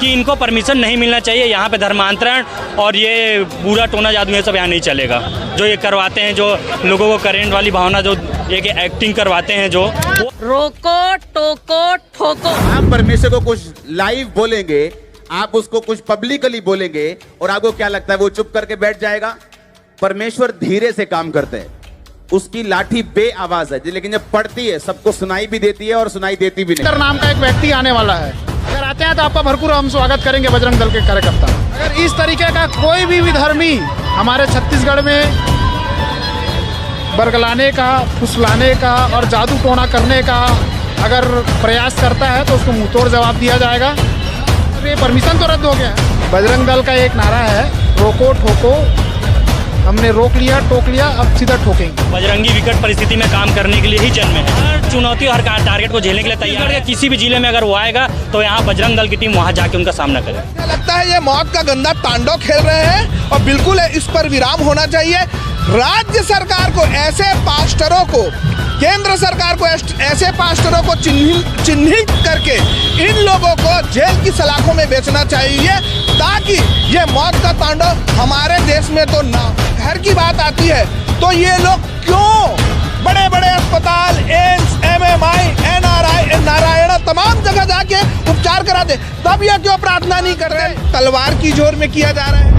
कि इनको परमिशन नहीं मिलना चाहिए। यहाँ पे धर्मांतरण और ये बुरा टोना जादू ये सब यहाँ नहीं चलेगा। जो ये करवाते हैं, जो लोगों को करेंट वाली भावना, जो एक एक्टिंग करवाते हैं, जो रोको टोको ठोको। आप परमेश्वर को कुछ लाइव बोलेंगे, आप उसको कुछ पब्लिकली बोलेंगे और आपको क्या लगता है वो चुप करके बैठ जाएगा? परमेश्वर धीरे से काम करते हैं, उसकी लाठी बे आवाज है, लेकिन जब पड़ती है सबको सुनाई भी देती है और सुनाई देती भी नहीं। नाम का एक व्यक्ति आने वाला है, अगर आते हैं तो आपका भरपूर हम स्वागत करेंगे बजरंग दल के कार्यकर्ता। अगर इस तरीके का कोई भी विधर्मी हमारे छत्तीसगढ़ में बरगलाने का, फुसलाने का और जादू टोना करने का अगर प्रयास करता है तो उसको मुंहतोड़ जवाब दिया जाएगा। ये परमिशन तो रद्द हो गया है। बजरंग दल का एक नारा है, रोको ठोको। हमने रोक लिया, टोक लिया, अब सीधा ठोकेंगे। बजरंगी विकट परिस्थिति में काम करने के लिए ही जन्मे हैं। हर चुनौती, हर टारगेट को झेलने के लिए तैयार है। किसी भी जिले में अगर वो आएगा तो यहाँ बजरंग दल की टीम वहाँ जाके उनका सामना करे। लगता है ये मौत का गंदा तांडव खेल रहे हैं और बिल्कुल इस पर विराम होना चाहिए। राज्य सरकार को ऐसे पास्टरों को, केंद्र सरकार को ऐसे पास्टरों को चिन्हित करके इन लोगों को जेल की सलाखों में बेचना चाहिए, ताकि ये मौत का तांडव हमारे देश में तो ना। घर की बात आती है तो ये लोग क्यों बड़े बड़े अस्पताल, एम्स, MMI, NRI, नारायण तमाम जगह जाके उपचार कराते, तब ये क्यों प्रार्थना नहीं करते? तलवार की जोर में किया जा रहा है।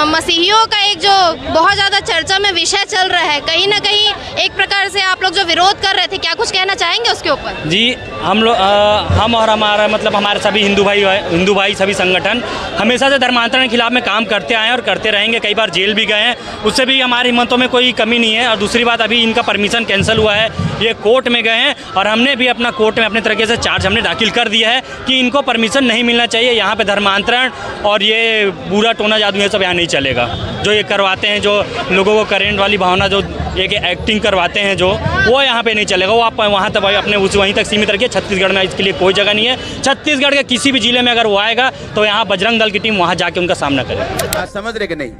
मसीहियों का एक जो बहुत ज़्यादा चर्चा में विषय चल रहा है, कहीं ना कहीं एक प्रकार से आप लोग जो विरोध कर रहे थे, क्या कुछ कहना चाहेंगे उसके ऊपर? जी, हम और हमारा मतलब हमारे सभी हिंदू भाई सभी संगठन हमेशा से धर्मांतरण के खिलाफ में काम करते आए हैं और करते रहेंगे। कई बार जेल भी गए हैं, उससे भी हमारी हिम्मतों में कोई कमी नहीं है। और दूसरी बात, अभी इनका परमिशन कैंसिल हुआ है, ये कोर्ट में गए हैं और हमने भी अपना कोर्ट में अपने तरीके से चार्ज हमने दाखिल कर दिया है कि इनको परमिशन नहीं मिलना चाहिए। यहाँ पे धर्मांतरण और ये बुरा टोना जादू ये सब यहाँ नहीं चलेगा। जो ये करवाते हैं, जो लोगों को करेंट वाली भावना, जो एक एक्टिंग करवाते हैं, जो वो यहाँ पे नहीं चलेगा। वो आप वहाँ तक अपने वहीं तक सीमित रखिए। छत्तीसगढ़ में इसके लिए कोई जगह नहीं है। छत्तीसगढ़ के किसी भी जिले में अगर वो आएगा तो यहाँ बजरंग दल की टीम वहाँ जाके उनका सामना करे। आप समझ रहे कि नहीं?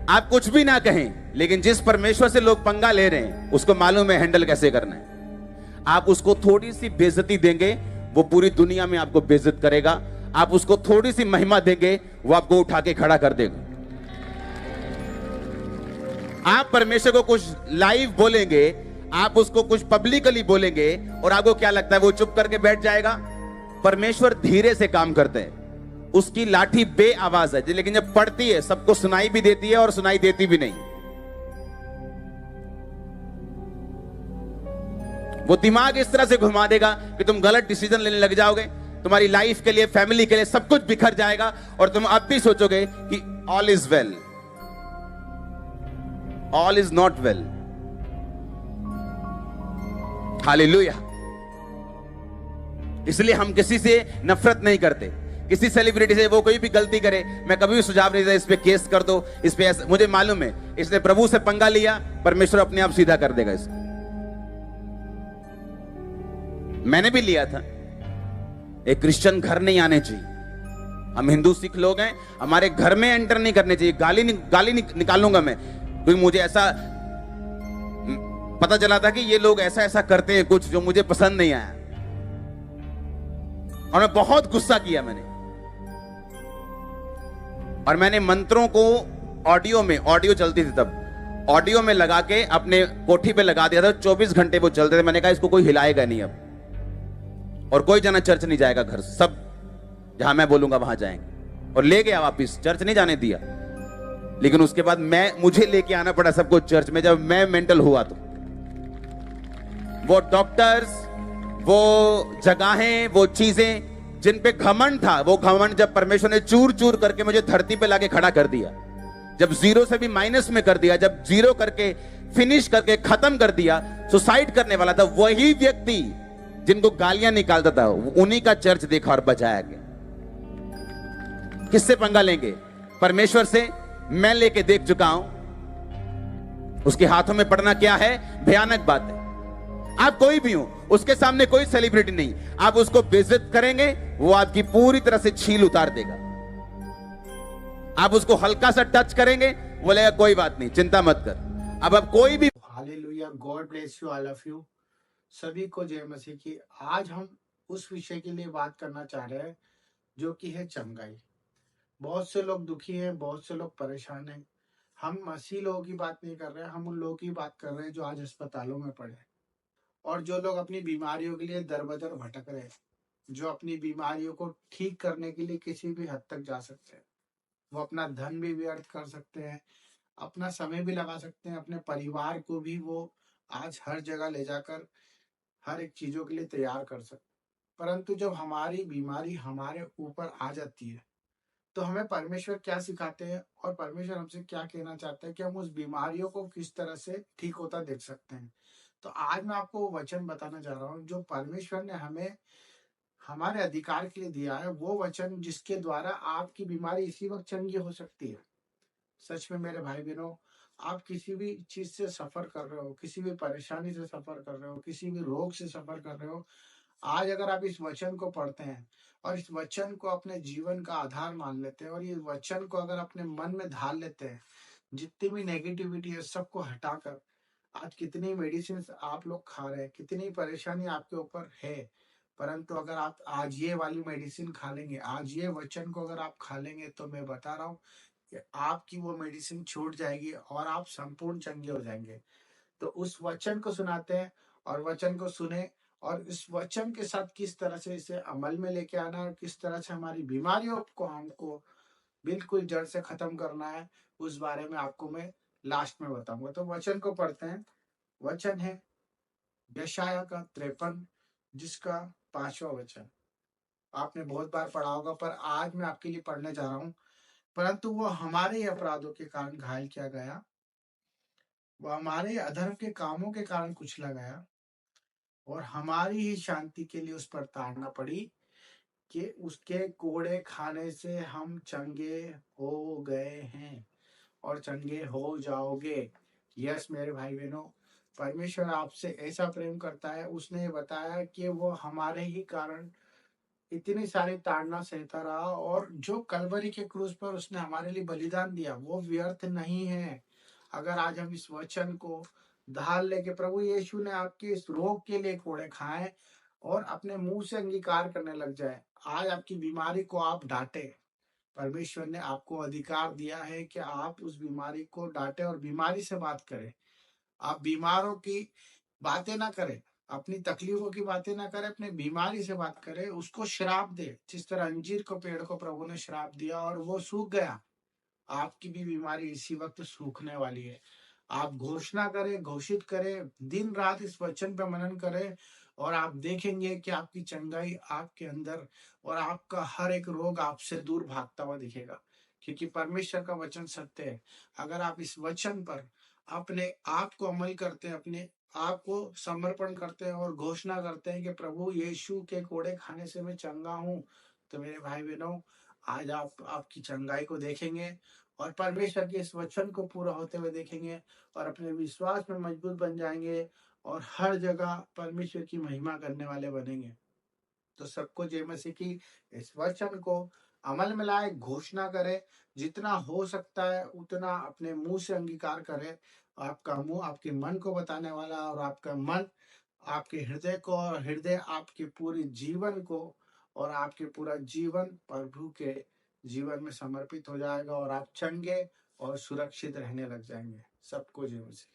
आप कुछ भी ना कहें, लेकिन जिस परमेश्वर से लोग पंगा ले रहे हैं उसको मालूम है हैंडल कैसे करना है। आप उसको थोड़ी सी बेइज्जती देंगे, वो पूरी दुनिया में आपको बेइज्जत करेगा। आप उसको थोड़ी सी महिमा देंगे, वो आपको उठा के खड़ा कर देगा। आप परमेश्वर को कुछ लाइव बोलेंगे, आप उसको कुछ पब्लिकली बोलेंगे और आपको क्या लगता है वो चुप करके बैठ जाएगा? परमेश्वर धीरे से काम करते हैं, उसकी लाठी बे आवाज है, लेकिन जब पड़ती है सबको सुनाई भी देती है और सुनाई देती भी नहीं। वो दिमाग इस तरह से घुमा देगा कि तुम गलत डिसीजन लेने लग जाओगे। तुम्हारी लाइफ के लिए, फैमिली के लिए सब कुछ बिखर जाएगा और तुम अब भी सोचोगे कि all is well. All is not well. Hallelujah. इसलिए हम किसी से नफरत नहीं करते, किसी सेलिब्रिटी से। वो कोई भी गलती करे, मैं कभी भी सुझाव नहीं देता इस पे केस कर दो, इस पे ऐसा। मुझे मालूम है इसने प्रभु से पंगा लिया, परमेश्वर अपने आप सीधा कर देगा इसको। मैंने भी लिया था। एक क्रिश्चियन घर नहीं आने चाहिए। हम हिंदू सिख लोग हैं, हमारे घर में एंटर नहीं करने चाहिए। गाली निकालूंगा मैं, क्योंकि मुझे ऐसा पता चला था कि ये लोग ऐसा ऐसा करते हैं कुछ जो मुझे पसंद नहीं आया और मैं बहुत गुस्सा किया मैंने। और मैंने मंत्रों को ऑडियो चलती थी तब, ऑडियो में लगा के अपने कोठी पे लगा दिया था। 24 घंटे वो चलते थे। मैंने कहा इसको कोई हिलाएगा नहीं अब, और कोई जना चर्च नहीं जाएगा घर, सब जहां मैं बोलूंगा वहां जाएंगे। और ले गया वापिस, चर्च नहीं जाने दिया। लेकिन उसके बाद मुझे लेके आना पड़ा सबको चर्च में, जब मैं मेंटल हुआ तो। वो डॉक्टर्स, वो जगहें, वो चीजें जिन पे घमंड था, वो घमंड जब परमेश्वर ने चूर चूर करके मुझे धरती पे लाके खड़ा कर दिया, जब जीरो से भी माइनस में कर दिया, जब जीरो करके फिनिश करके खत्म कर दिया, सुसाइड करने वाला था वही व्यक्ति जिनको गालियां निकालता था, उन्हीं का चर्च देखा और बचाया गया। किससे पंगा लेंगे? परमेश्वर से। मैं लेके देख चुका हूं, उसके हाथों में पड़ना क्या है, भयानक बात है। आप कोई भी हो, उसके सामने कोई सेलिब्रिटी नहीं, आप उसको बेइज्जत करेंगे, वो आपकी पूरी तरह से छील उतार देगा। आप उसको हल्का सा टच करेंगे, बोलेगा कोई बात नहीं, चिंता मत कर। अब कोई भी। Hallelujah, God bless you all of you. सभी को जय मसीह की। आज हम उस विषय के लिए बात करना चाह रहे हैं जो कि है चंगाई। बहुत से लोग दुखी हैं, बहुत से लोग परेशान हैं। हम ऐसी लोगों की बात नहीं कर रहे हैं, हम उन लोगों की बात कर रहे हैं जो आज अस्पतालों में पड़े हैं और जो लोग अपनी बीमारियों के लिए दर बदर भटक रहे हैं, जो अपनी बीमारियों को ठीक करने के लिए किसी भी हद तक जा सकते हैं। वो अपना धन भी व्यर्थ कर सकते हैं, अपना समय भी लगा सकते हैं, अपने परिवार को भी वो आज हर जगह ले जाकर हर एक चीजों के लिए तैयार कर सकते हैं। परंतु जब हमारी बीमारी हमारे ऊपर आ जाती है तो हमें परमेश्वर क्या सिखाते हैं और परमेश्वर हमसे क्या कहना चाहते हैं कि हम उस बीमारियों को किस तरह से ठीक होता देख सकते हैं। तो आज मैं आपको वो वचन बताना चाह रहा हूँ जो परमेश्वर ने हमें हमारे अधिकार के लिए दिया है, वो वचन जिसके द्वारा आपकी बीमारी इसी वक्त चंगी हो सकती है। सच में मेरे भाई बहनों, आप किसी भी चीज से सफर कर रहे हो, किसी भी परेशानी से सफर कर रहे हो, किसी भी रोग से सफर कर रहे हो, आज अगर आप इस वचन को पढ़ते हैं और इस वचन को अपने जीवन का आधार मान लेते हैं और ये वचन को अगर अपने मन में ढाल लेते हैं, जितनी भी नेगेटिविटी है सबको हटाकर, आज कितनी मेडिसिन आप लोग खा रहे हैं, कितनी परेशानी आपके ऊपर है, परंतु अगर आप आज ये वाली मेडिसिन खा लेंगे, आज ये वचन को अगर आप खा लेंगे, तो मैं बता रहा हूँ कि आपकी वो मेडिसिन छूट जाएगी और आप संपूर्ण चंगे हो जाएंगे। तो उस वचन को सुनाते हैं और वचन को सुने और इस वचन के साथ किस तरह से इसे अमल में लेके आना है और किस तरह से हमारी बीमारियों को हमको बिल्कुल जड़ से खत्म करना है, उस बारे में आपको मैं लास्ट में बताऊंगा। तो वचन को पढ़ते हैं। वचन है यशाया का 53 जिसका 5वां वचन। आपने बहुत बार पढ़ा होगा पर आज मैं आपके लिए पढ़ने जा रहा हूँ। परंतु वो हमारे ही अपराधों के कारण घायल किया गया, वो हमारे अधर्म के कामों के कारण कुचला गया और हमारी ही शांति के लिए उस पर ताड़ना पड़ी कि उसके कोड़े खाने से हम चंगे हो गए हैं और चंगे हो जाओगे। यस मेरे भाई बहनों, परमेश्वर आपसे ऐसा प्रेम करता है, उसने बताया कि वो हमारे ही कारण इतनी सारी ताड़ना सहता रहा और जो कलवरी के क्रूस पर उसने हमारे लिए बलिदान दिया वो व्यर्थ नहीं है। अगर आज हम इस वचन को ढाल ले के प्रभु यीशु ने आपके इस रोग के लिए कोड़े खाए और अपने मुंह से अंगीकार करने लग जाए, आज आपकी बीमारी को आप डांटे। परमेश्वर ने आपको अधिकार दिया है कि आप उस बीमारी को डांटे और बीमारी से बात करें। आप बीमारों की बातें ना करें, अपनी तकलीफों की बातें ना करें, अपनी बीमारी से बात करें, उसको श्राप दे। जिस तरह अंजीर को पेड़ को प्रभु ने श्राप दिया और वो सूख गया, आपकी भी बीमारी इसी वक्त सूखने वाली है। आप घोषणा करें, घोषित करें, दिन रात इस वचन पे मनन करें और आप देखेंगे कि आपकी चंगाई आपके अंदर और आपका हर एक रोग आपसे दूर भागता हुआ दिखेगा, क्योंकि परमेश्वर का वचन सत्य है। अगर आप इस वचन पर अपने आप को अमल करते हैं, अपने आप को समर्पण करते हैं और घोषणा करते हैं कि प्रभु यीशु के कोड़े खाने से मैं चंगा हूँ, तो मेरे भाई बहनों आज आप आपकी चंगाई को देखेंगे और परमेश्वर के इस वचन को पूरा होते हुए देखेंगे और अपने विश्वास में मजबूत बन जाएंगे और हर जगह परमेश्वर की महिमा करने वाले बनेंगे। तो सबको जय मसीह की। इस वचन को अमल में लाए, घोषणा करे, जितना हो सकता है उतना अपने मुंह से अंगीकार करे। आपका मुंह आपके मन को बताने वाला और आपका मन आपके हृदय को और हृदय आपके पूरे जीवन को और आपके पूरा जीवन प्रभु के जीवन में समर्पित हो जाएगा और आप चंगे और सुरक्षित रहने लग जाएंगे। सबको जय मसीह।